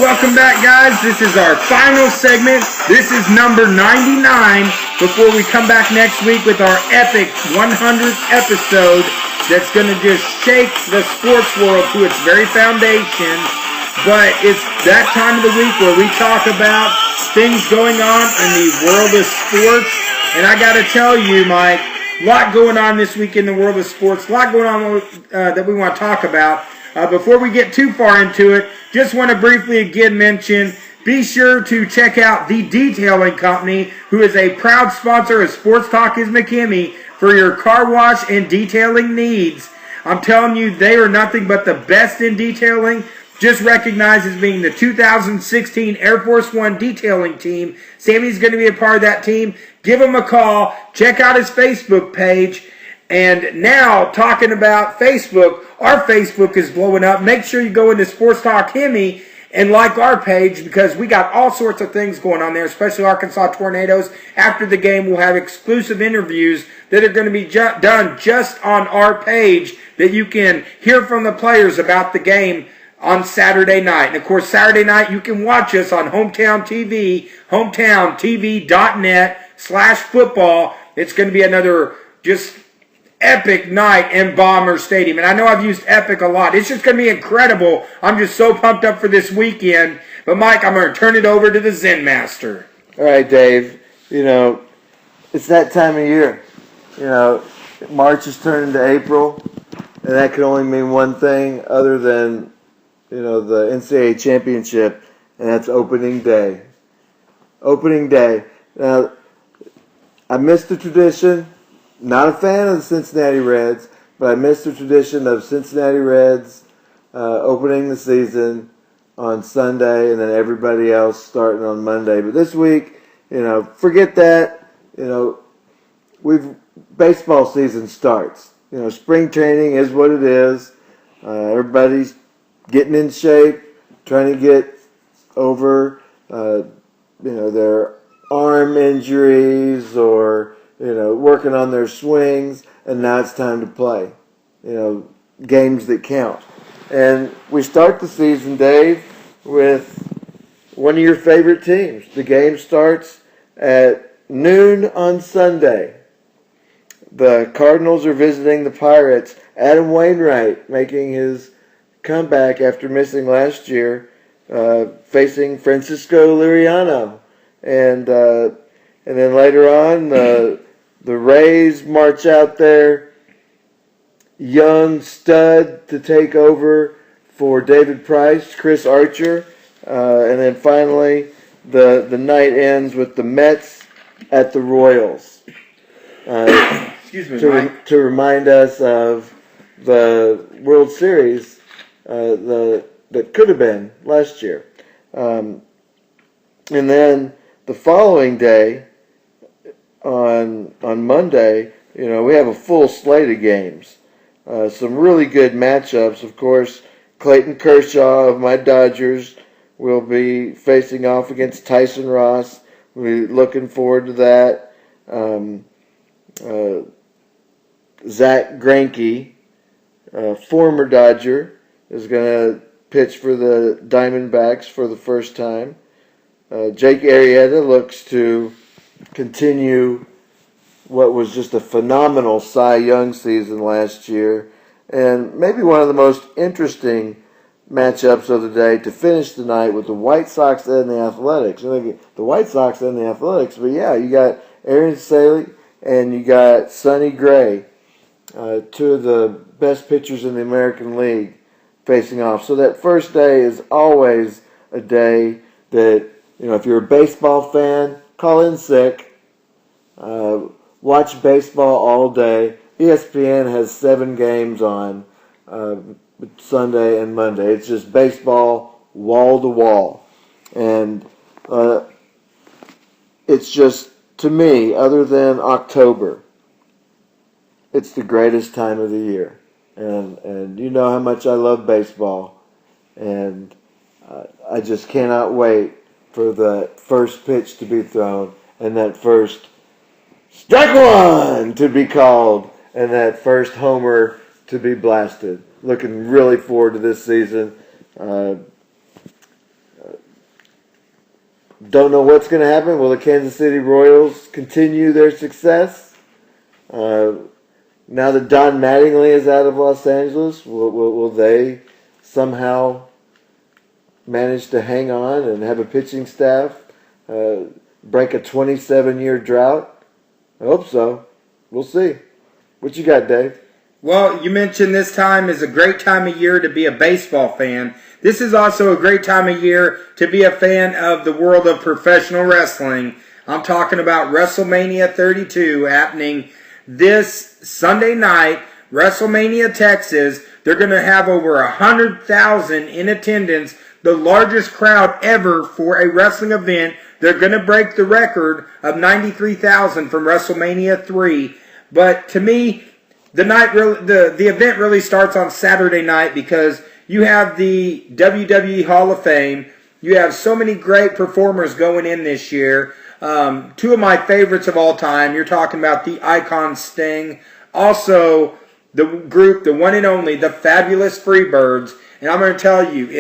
Welcome back, guys. This is our final segment. This is number 99 before we come back next week with our epic 100th episode that's going to just shake the sports world to its very foundation. But it's that time of the week where we talk about things going on in the world of sports. And I got to tell you, Mike, a lot going on this week in the world of sports. A lot going on that we want to talk about. Before we get too far into it, just want to briefly again mention, be sure to check out The Detailing Company, who is a proud sponsor of Sports Talk is McKinney, for your car wash and detailing needs. I'm telling you, they are nothing but the best in detailing. Just recognized as being the 2016 Air Force One detailing team. Sammy's going to be a part of that team. Give him a call. Check out his Facebook page. And now, talking about Facebook, our Facebook is blowing up. Make sure you go into Sports Talk Hemi and like our page, because we got all sorts of things going on there, especially Arkansas Tornadoes. After the game, we'll have exclusive interviews that are going to be done just on our page that you can hear from the players about the game on Saturday night. And, of course, Saturday night you can watch us on Hometown TV, hometowntv.net/football. It's going to be another just epic night in Bomber Stadium. And I know I've used epic a lot. It's just going to be incredible. I'm just so pumped up for this weekend. But, Mike, I'm going to turn it over to the Zen Master. All right, Dave. It's that time of year. March is turning to April, and that can only mean one thing other than, the NCAA championship, and that's opening day. Opening day. Now, I missed the tradition. Not a fan of the Cincinnati Reds, but I missed the tradition of Cincinnati Reds opening the season on Sunday and then everybody else starting on Monday. But this week, forget that. Baseball season starts. Spring training is what it is. Everybody's getting in shape, trying to get over, their arm injuries or working on their swings, and now it's time to play, games that count. And we start the season, Dave, with one of your favorite teams. The game starts at noon on Sunday. The Cardinals are visiting the Pirates. Adam Wainwright making his comeback after missing last year, facing Francisco Liriano. And then later on, the Rays march out there, young stud to take over for David Price, Chris Archer. And then finally, the night ends with the Mets at the Royals. Excuse me, Mike. To remind us of the World Series that could have been last year. And then the following day, on Monday, we have a full slate of games. Some really good matchups. Of course, Clayton Kershaw of my Dodgers will be facing off against Tyson Ross. We're looking forward to that. Zach Greinke, former Dodger, is going to pitch for the Diamondbacks for the first time. Jake Arrieta looks to continue what was just a phenomenal Cy Young season last year, and maybe one of the most interesting matchups of the day to finish the night with the White Sox and the Athletics. The White Sox and the Athletics, but yeah, you got Aaron Saley and you got Sonny Gray, two of the best pitchers in the American League, facing off. So that first day is always a day that, if you're a baseball fan, call in sick. Watch baseball all day. ESPN has 7 games on Sunday and Monday. It's just baseball wall to wall. And it's just, to me, other than October, it's the greatest time of the year. And you know how much I love baseball. And I just cannot wait for the first pitch to be thrown and that first strike one to be called and that first homer to be blasted. Looking really forward to this season. Don't know what's going to happen. Will the Kansas City Royals continue their success? Now that Don Mattingly is out of Los Angeles, will they somehow manage to hang on and have a pitching staff break a 27-year drought? I hope so. We'll see. What you got, Dave? Well, you mentioned this time is a great time of year to be a baseball fan. This is also a great time of year to be a fan of the world of professional wrestling. I'm talking about WrestleMania 32 happening this Sunday night, WrestleMania, Texas. They're going to have over 100,000 in attendance, the largest crowd ever for a wrestling event. They're going to break the record of 93,000 from WrestleMania 3. But to me, the event really starts on Saturday night because you have the WWE Hall of Fame. You have so many great performers going in this year. Two of my favorites of all time. You're talking about the Icon Sting. Also, the group, the one and only, the Fabulous Freebirds. And I'm going to tell you,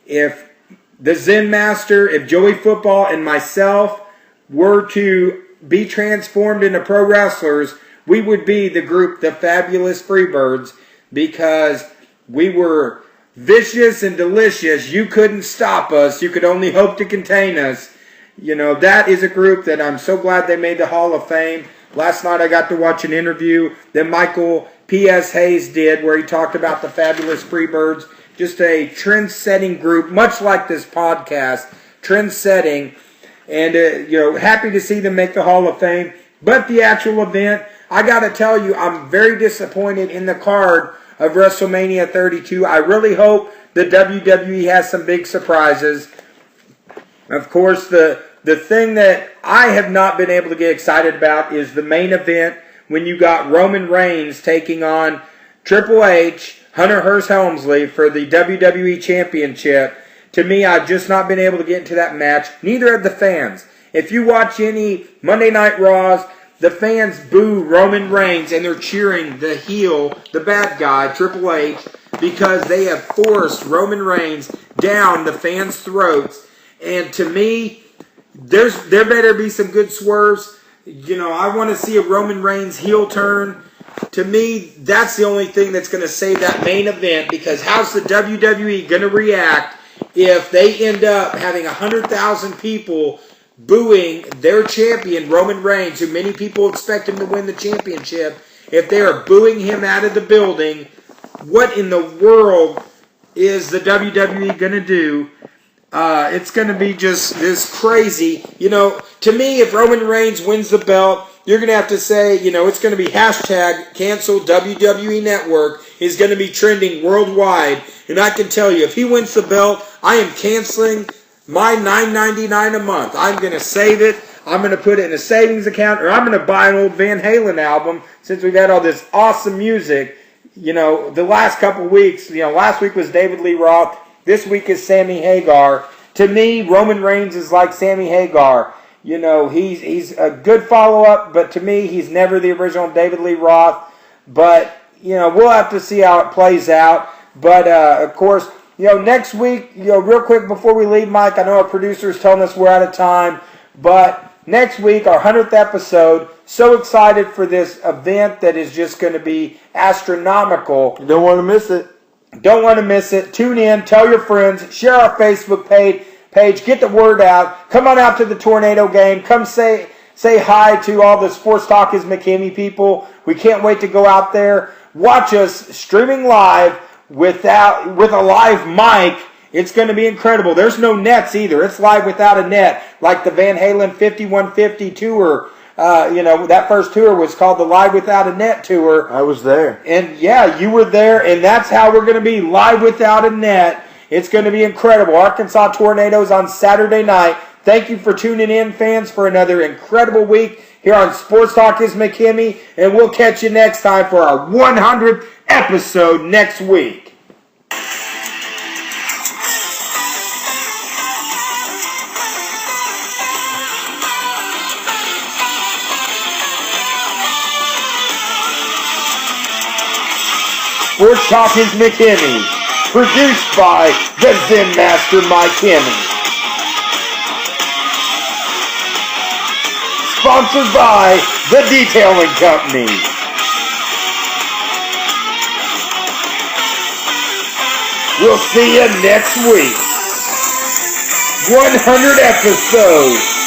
if the Zen Master, if Joey Football and myself were to be transformed into pro wrestlers, we would be the group, the Fabulous Freebirds, because we were vicious and delicious. You couldn't stop us. You could only hope to contain us. You know, that is a group that I'm so glad they made the Hall of Fame. Last night I got to watch an interview that Michael P.S. Hayes did where he talked about the Fabulous Freebirds. Just a trend-setting group, much like this podcast, trend-setting. And, happy to see them make the Hall of Fame. But the actual event, I got to tell you, I'm very disappointed in the card of WrestleMania 32. I really hope the WWE has some big surprises. Of course, the thing that I have not been able to get excited about is the main event when you got Roman Reigns taking on Triple H, Hunter Hearst Helmsley for the WWE Championship. To me, I've just not been able to get into that match. Neither have the fans. If you watch any Monday Night Raws, the fans boo Roman Reigns and they're cheering the heel, the bad guy, Triple H, because they have forced Roman Reigns down the fans' throats. And to me, there better be some good swerves. I want to see a Roman Reigns heel turn. To me, that's the only thing that's going to save that main event, because how's the WWE going to react if they end up having 100,000 people booing their champion, Roman Reigns, who many people expect him to win the championship? If they are booing him out of the building, what in the world is the WWE going to do? It's going to be just this crazy. To me, if Roman Reigns wins the belt, you're going to have to say, it's going to be hashtag cancel WWE Network is going to be trending worldwide. And I can tell you, if he wins the belt, I am canceling my $9.99 a month. I'm going to save it. I'm going to put it in a savings account, or I'm going to buy an old Van Halen album since we've had all this awesome music. The last couple weeks, last week was David Lee Roth. This week is Sammy Hagar. To me, Roman Reigns is like Sammy Hagar. He's a good follow-up, but to me, he's never the original David Lee Roth. But, we'll have to see how it plays out. But, of course, next week, real quick before we leave, Mike, I know our producer's telling us we're out of time. But next week, our 100th episode, so excited for this event that is just going to be astronomical. You don't want to miss it. Don't want to miss it. Tune in, tell your friends, share our Facebook page, get the word out. Come on out to the Tornado game. Come say hi to all the Sports Talk is McKinney people. We can't wait to go out there. Watch us streaming live with a live mic. It's going to be incredible. There's no nets either. It's live without a net, like the Van Halen 5150 tour. That first tour was called the Live Without a Net tour. I was there. And yeah, you were there, and that's how we're going to be live without a net. It's going to be incredible. Arkansas Tornadoes on Saturday night. Thank you for tuning in, fans, for another incredible week here on Sports Talk is McKinney, and we'll catch you next time for our 100th episode next week. Sports Talk is McKinney, produced by the Zen Master Mike Kinney. sponsored by The Detailing Company. We'll see you next week. 100 episodes.